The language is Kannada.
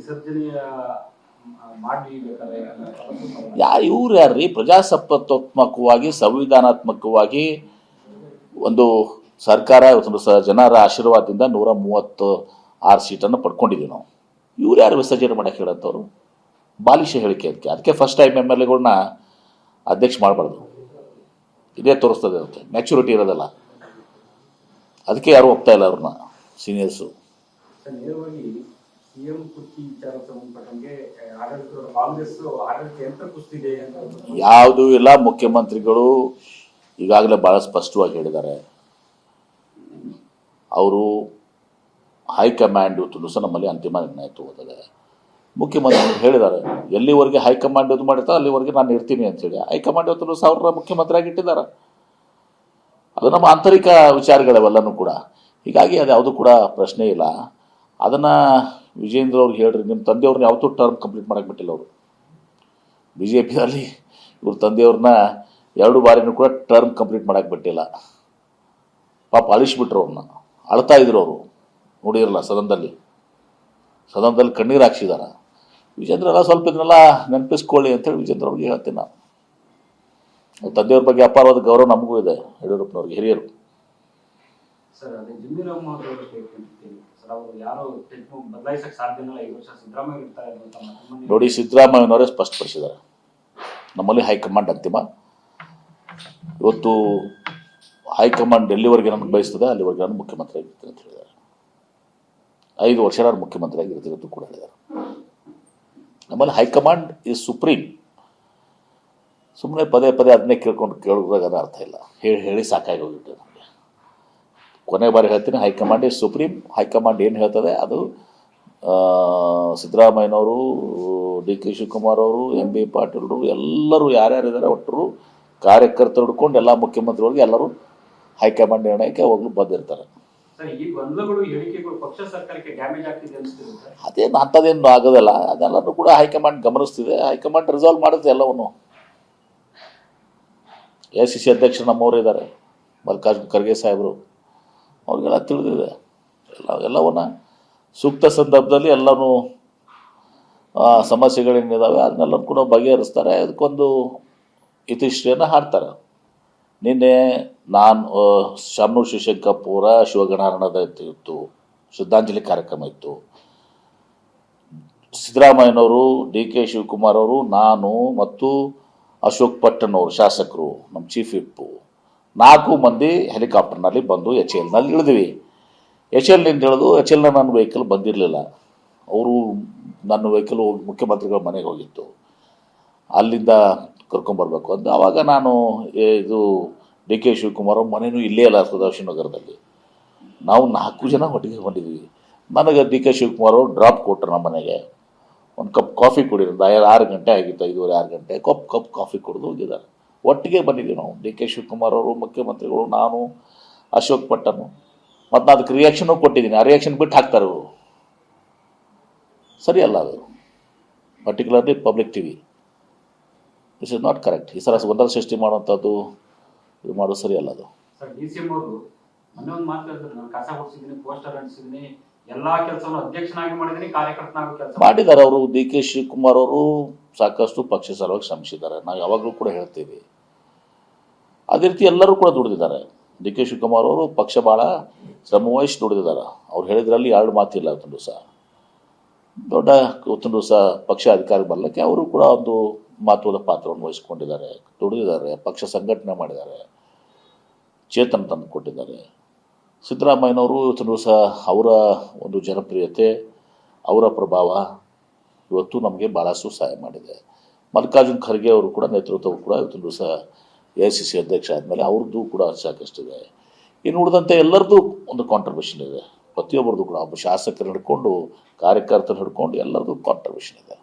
ವಿಸರ್ಜನೆಯ ಮಾಡಿ ಇವ್ರು ಯಾರ್ರಿ ಪ್ರಜಾಸತ್ತಾತ್ಮಕವಾಗಿ ಸಂವಿಧಾನಾತ್ಮಕವಾಗಿ ಒಂದು ಸರ್ಕಾರ ಜನರ ಆಶೀರ್ವಾದದಿಂದ 136 ಸೀಟನ್ನು ಪಡ್ಕೊಂಡಿದ್ದೀವಿ ನಾವು. ಇವ್ರು ಯಾರು ವಿಸರ್ಜನೆ ಮಾಡಕ್ಕೆ ಹೇಳಂತವ್ರು? ಬಾಲಿಶ ಹೇಳಿಕೆ ಅದಕ್ಕೆ ಫಸ್ಟ್ ಟೈಮ್ MLAಗಳನ್ನ ಅಧ್ಯಕ್ಷ ಮಾಡಬಾರ್ದು. ಇದೇ ತೋರಿಸ್ತದೆ ಅದಕ್ಕೆ ಮ್ಯಾಚುರಿಟಿ ಇರೋದಲ್ಲ. ಅದಕ್ಕೆ ಯಾರು ಒಪ್ತಾ ಇಲ್ಲ ಅವ್ರನ್ನ ಸೀನಿಯರ್ಸು. ನೇರವಾಗಿ ಸಿಎಂ ಕುರ್ಚಿ ವಿಚಾರ ಸಂಬಂಧಪಟ್ಟಂಗೆ ಕಾಂಗ್ರೆಸ್ ಆಡಳಿತ ಯಂತ್ರ ಕುಸ್ತಿದೆ ಅಂತ ಯಾವುದೂ ಇಲ್ಲ. ಮುಖ್ಯಮಂತ್ರಿಗಳು ಈಗಾಗಲೇ ಭಾಳ ಸ್ಪಷ್ಟವಾಗಿ ಹೇಳಿದ್ದಾರೆ. ಅವರು ಹೈಕಮಾಂಡ್ ಇವತ್ತು ಸಹ ನಮ್ಮಲ್ಲಿ ಅಂತಿಮ ನಿರ್ಣಯ ತಗೋತದೆ. ಮುಖ್ಯಮಂತ್ರಿಗಳು ಹೇಳಿದ್ದಾರೆ, ಎಲ್ಲಿವರೆಗೆ ಹೈಕಮಾಂಡ್ ಇದು ಮಾಡಿರ್ತಾರೆ ಅಲ್ಲಿವರೆಗೆ ನಾನು ಇರ್ತೀನಿ ಅಂತೇಳಿ. ಹೈಕಮಾಂಡ್ ಇವತ್ತು ಸಹ ಅವ್ರನ್ನ ಮುಖ್ಯಮಂತ್ರಿಯಾಗಿ ಇಟ್ಟಿದ್ದಾರೆ. ಅದು ನಮ್ಮ ಆಂತರಿಕ ವಿಚಾರಗಳವೆಲ್ಲನೂ ಕೂಡ. ಹೀಗಾಗಿ ಅದು ಯಾವುದೂ ಕೂಡ ಪ್ರಶ್ನೆ ಇಲ್ಲ. ಅದನ್ನು ವಿಜೇಂದ್ರ ಅವ್ರಿಗೆ ಹೇಳ್ರಿ, ನಿಮ್ಮ ತಂದೆಯವ್ರನ್ನ ಯಾವತ್ತೂ ಟರ್ಮ್ ಕಂಪ್ಲೀಟ್ ಮಾಡಕ್ಕೆ ಬಿಟ್ಟಿಲ್ಲ ಅವರು. BJPಯಲ್ಲಿ ಇವ್ರ ತಂದೆಯವ್ರನ್ನ 2 ಬಾರಿನೂ ಕೂಡ ಟರ್ಮ್ ಕಂಪ್ಲೀಟ್ ಮಾಡಕ್ಕೆ ಬಿಟ್ಟಿಲ್ಲ. ಪಾಪ ಅಳಿಸ್ಬಿಟ್ರು ಅವ್ರನ್ನ. ಅಳ್ತಾ ಇದ್ರು ಅವರು, ನೋಡಿರಲ್ಲ ಸದನದಲ್ಲಿ ಕಣ್ಣೀರು ಹಾಕ್ಸಿದಾರ. ವಿಜೇಂದ್ರ ಎಲ್ಲ ಸ್ವಲ್ಪ ಇದನ್ನೆಲ್ಲ ನೆನಪಿಸ್ಕೊಳ್ಳಿ ಅಂತೇಳಿ ವಿಜೇಂದ್ರ ಅವ್ರಿಗೆ ಹೇಳ್ತೀನಿ ನಾನು. ತಂದೆಯವ್ರ ಬಗ್ಗೆ ಅಪಾರವಾದ ಗೌರವ ನಮಗೂ ಇದೆ, ಯಡಿಯೂರಪ್ಪನವ್ರಿಗೆ, ಹಿರಿಯರು. ಸರ್ ಅದೇ ಜಿಮ್ಮಿ ರಾಮ್ ಅವರು ಸರ್ ಅವರು ಯಾರು ಬದಲಾಯಿಸಕ್ಕೆ ಸಾಧ್ಯ ಇಲ್ಲ, 5 ವರ್ಷ ಸಿದ್ದರಾಮಯ್ಯ ಇರ್ತಾರೆ ಅಂತ ನೋಡಿ, ಸಿದ್ದರಾಮಯ್ಯನವರೇ ಸ್ಪಷ್ಟಪಡಿಸಿದ್ದಾರೆ, ನಮ್ಮಲ್ಲಿ ಹೈಕಮಾಂಡ್ ಅಂತಿಮ. ಇವತ್ತು ಹೈಕಮಾಂಡ್ ಎಲ್ಲಿವರೆಗೆ ನನಗೆ ಬಯಸ್ತದೆ ಅಲ್ಲಿವರೆಗೆ ನಾನು ಮುಖ್ಯಮಂತ್ರಿ ಆಗಿರ್ತೀನಿ ಅಂತ ಹೇಳಿದ್ದಾರೆ. 5 ವರ್ಷ ನಾನು ಮುಖ್ಯಮಂತ್ರಿ ಆಗಿರ್ತೀನಿ ಅಂತ ಕೂಡ ಹೇಳಿದ್ದಾರೆ. ನಮ್ಮಲ್ಲಿ ಹೈಕಮಾಂಡ್ ಈಸ್ ಸುಪ್ರೀಂ. ಸುಮ್ಮನೆ ಪದೇ ಅದನ್ನೇ ಕೇಳಿದಾಗ ಅರ್ಥ ಇಲ್ಲ. ಹೇಳಿ ಸಾಕಾಗಿ ಹೋಗಿಬಿಟ್ಟೆ ನಮಗೆ. ಕೊನೆ ಬಾರಿ ಹೇಳ್ತೀನಿ, ಹೈಕಮಾಂಡ್ ಈಸ್ ಸುಪ್ರೀಂ. ಹೈಕಮಾಂಡ್ ಏನು ಹೇಳ್ತದೆ ಅದು ಸಿದ್ದರಾಮಯ್ಯನವರು, DK ಶಿವಕುಮಾರ್ ಅವರು, MB ಪಾಟೀಲ್ರು ಎಲ್ಲರೂ ಯಾರ್ಯಾರಿದ್ದಾರೆ ಒಟ್ಟರು ಕಾರ್ಯಕರ್ತರು ಹಿಡ್ಕೊಂಡು ಎಲ್ಲ ಮುಖ್ಯಮಂತ್ರಿಗಳಿಗೆ ಎಲ್ಲರೂ ಹೈಕಮಾಂಡ್ ನಿರ್ಣಯಕ್ಕೆ ಹೋಗ್ಲು ಬಂದಿರ್ತಾರೆ. ಅದೇನು ಅಂಥದ್ದೇನು ಆಗೋದಿಲ್ಲ. ಅದೆಲ್ಲರೂ ಕೂಡ ಹೈಕಮಾಂಡ್ ಗಮನಿಸ್ತಿದೆ. ಹೈಕಮಾಂಡ್ ರಿಸಾಲ್ವ್ ಮಾಡುತ್ತೆ ಎಲ್ಲವನ್ನು. AICC ಅಧ್ಯಕ್ಷರು ನಮ್ಮವರು ಇದ್ದಾರೆ, ಮಲ್ಲಿಕಾರ್ಜುನ ಖರ್ಗೆ ಸಾಹೇಬರು, ಅವ್ರಿಗೆಲ್ಲ ತಿಳಿದಿದೆ. ಎಲ್ಲವನ್ನ ಸೂಕ್ತ ಸಂದರ್ಭದಲ್ಲಿ ಎಲ್ಲನೂ ಸಮಸ್ಯೆಗಳೇನಿದ್ದಾವೆ ಅದನ್ನೆಲ್ಲರೂ ಕೂಡ ಬಗೆಹರಿಸ್ತಾರೆ. ಅದಕ್ಕೊಂದು ಇತಿಶ್ರೀಯನ್ನು ಹಾಡ್ತಾರೆ. ನಿನ್ನೆ ನಾನು ಶಾಮನೂರು ಶಿವಶಂಕರಪುರ ಶಿವಗಣಾರಣದ ಇತ್ತು, ಶ್ರದ್ಧಾಂಜಲಿ ಕಾರ್ಯಕ್ರಮ ಇತ್ತು. ಸಿದ್ದರಾಮಯ್ಯನವರು, DK ಶಿವಕುಮಾರ್ ಅವರು, ನಾನು ಮತ್ತು ಅಶೋಕ್ ಪಟ್ಟಣ್ ಅವರು ಶಾಸಕರು, ನಮ್ಮ ಚೀಫ್ ವಿಪ್ಪು 4 ಮಂದಿ ಹೆಲಿಕಾಪ್ಟರ್ನಲ್ಲಿ ಬಂದು HLನಲ್ಲಿ ಇಳಿದ್ವಿ. HLನಿಂದ ಇಳಿದು HLನ ನನ್ನ ವೆಹಿಕಲ್ ಬಂದಿರಲಿಲ್ಲ. ಅವರು ನನ್ನ ವೆಹಿಕಲ್ ಹೋಗಿ ಮುಖ್ಯಮಂತ್ರಿಗಳ ಮನೆಗೆ ಹೋಗಿತ್ತು. ಅಲ್ಲಿಂದ ಕರ್ಕೊಂಬರ್ಬೇಕು ಅಂತ. ಆವಾಗ ನಾನು ಇದು DK ಶಿವಕುಮಾರ್ ಅವ್ರ ಮನೆಯೂ ಇಲ್ಲೇ ಅಲ್ಲ, ಸದಾಶಿವನಗರದಲ್ಲಿ. ನಾವು 4 ಜನ ಒಟ್ಟಿಗೆ ಬಂದಿದ್ವಿ. ನನಗೆ DK ಶಿವಕುಮಾರ್ ಅವರು ಡ್ರಾಪ್ ಕೊಟ್ಟರು ನಮ್ಮ ಮನೆಗೆ. ಒಂದು ಕಪ್ ಕಾಫಿ ಕುಡಿಯೋದು. 6 ಗಂಟೆ ಆಗಿತ್ತು, 5:30 6 ಗಂಟೆ. ಕಪ್ ಕಾಫಿ ಕುಡಿದು ಹೋಗಿದ್ದಾರೆ. ಒಟ್ಟಿಗೆ ಬಂದಿದ್ದೀವಿ ನಾವು, DK ಶಿವಕುಮಾರ್ ಅವರು, ಮುಖ್ಯಮಂತ್ರಿಗಳು, ನಾನು, ಅಶೋಕ್ ಪಟ್ಟಣ್. ಮತ್ತು ನಾನು ಅದಕ್ಕೆ ರಿಯಾಕ್ಷನು ಕೊಟ್ಟಿದ್ದೀನಿ. ಆ ರಿಯಾಕ್ಷನ್ ಬಿಟ್ಟು ಹಾಕ್ತಾರೆ ಅವರು. ಸರಿ ಅಲ್ಲ ಅದು, particularly public TV. This is not correct. ಈ ಸಲ ಗೊಂದಲ ಸೃಷ್ಟಿ ಮಾಡುವಂಥದ್ದು ಇದು ಮಾಡೋದು ಸರಿ ಅಲ್ಲ ಅದು. ಸರ್ DCM ಅವರು ಮೊನ್ನೆ ಒಂದು ಮಾತಾಡಿದ್ರು, ನಾನು ಕಸ ಹೊಡಿಸಿದ್ದೀನಿ, ಪೋಸ್ಟರ್ ಅಂಟಿಸಿದ್ದೀನಿ, ಎಲ್ಲಾ ಕೆಲಸವನ್ನು ಅಧ್ಯಕ್ಷನಾಗಿ ಮಾಡಿದ್ದೀನಿ, ಕಾರ್ಯಕರ್ತನಾಗಿ ಕೆಲಸ ಮಾಡಿದ್ದಾರೆ ಅವರು. DK ಶಿವಕುಮಾರ್ ಅವರು ಸಾಕಷ್ಟು ಪಕ್ಷ ಸಲುವಾಗಿ ಶ್ರಮಿಸಿದ್ದಾರೆ. ನಾವು ಯಾವಾಗಲೂ ಕೂಡ ಹೇಳ್ತೀವಿ. ಅದೇ ರೀತಿ ಎಲ್ಲರೂ ಕೂಡ ದುಡಿದಿದ್ದಾರೆ. DK ಶಿವಕುಮಾರ್ ಅವರು ಪಕ್ಷ ಭಾಳ ಶ್ರಮವಹಿಸಿ ದುಡಿದಿದ್ದಾರೆ. ಅವ್ರು ಹೇಳಿದ್ರಲ್ಲಿ 2 ಮಾತಿಲ್ಲ. ಇವತ್ತೊಂದು ದಿವಸ ಇವತ್ತೊಂದು ದಿವಸ ಪಕ್ಷ ಅಧಿಕಾರಕ್ಕೆ ಬರಲಿಕ್ಕೆ ಅವರು ಕೂಡ ಒಂದು ಮಹತ್ವದ ಪಾತ್ರವನ್ನು ವಹಿಸ್ಕೊಂಡಿದ್ದಾರೆ, ದುಡಿದಿದ್ದಾರೆ, ಪಕ್ಷ ಸಂಘಟನೆ ಮಾಡಿದ್ದಾರೆ, ಚೇತನ ತಂದು ಕೊಟ್ಟಿದ್ದಾರೆ. ಸಿದ್ದರಾಮಯ್ಯನವರು ಇವತ್ತು ದಿವಸ ಅವರ ಒಂದು ಜನಪ್ರಿಯತೆ, ಅವರ ಪ್ರಭಾವ ಇವತ್ತು ನಮಗೆ ಭಾಳಷ್ಟು ಸಹಾಯ ಮಾಡಿದೆ. ಮಲ್ಲಿಕಾರ್ಜುನ ಖರ್ಗೆ ಅವರು ಕೂಡ ನೇತೃತ್ವವು ಕೂಡ ಇವತ್ತು ದಿವಸ AICC ಅಧ್ಯಕ್ಷ ಆದಮೇಲೆ ಅವ್ರದ್ದು ಕೂಡ ಸಾಕಷ್ಟಿದೆ. ಇನ್ನು ಉಳಿದಂತೆ ಎಲ್ಲರದ್ದು ಒಂದು ಕಾಂಟ್ರಿಬ್ಯೂಷನ್ ಇದೆ. ಪ್ರತಿಯೊಬ್ಬರದ್ದು ಕೂಡ, ಒಬ್ಬ ಶಾಸಕರು ಹಿಡ್ಕೊಂಡು ಕಾರ್ಯಕರ್ತರು ಹಿಡ್ಕೊಂಡು ಎಲ್ಲರದ್ದು ಕಾಂಟ್ರಿಬ್ಯೂಷನ್ ಇದೆ.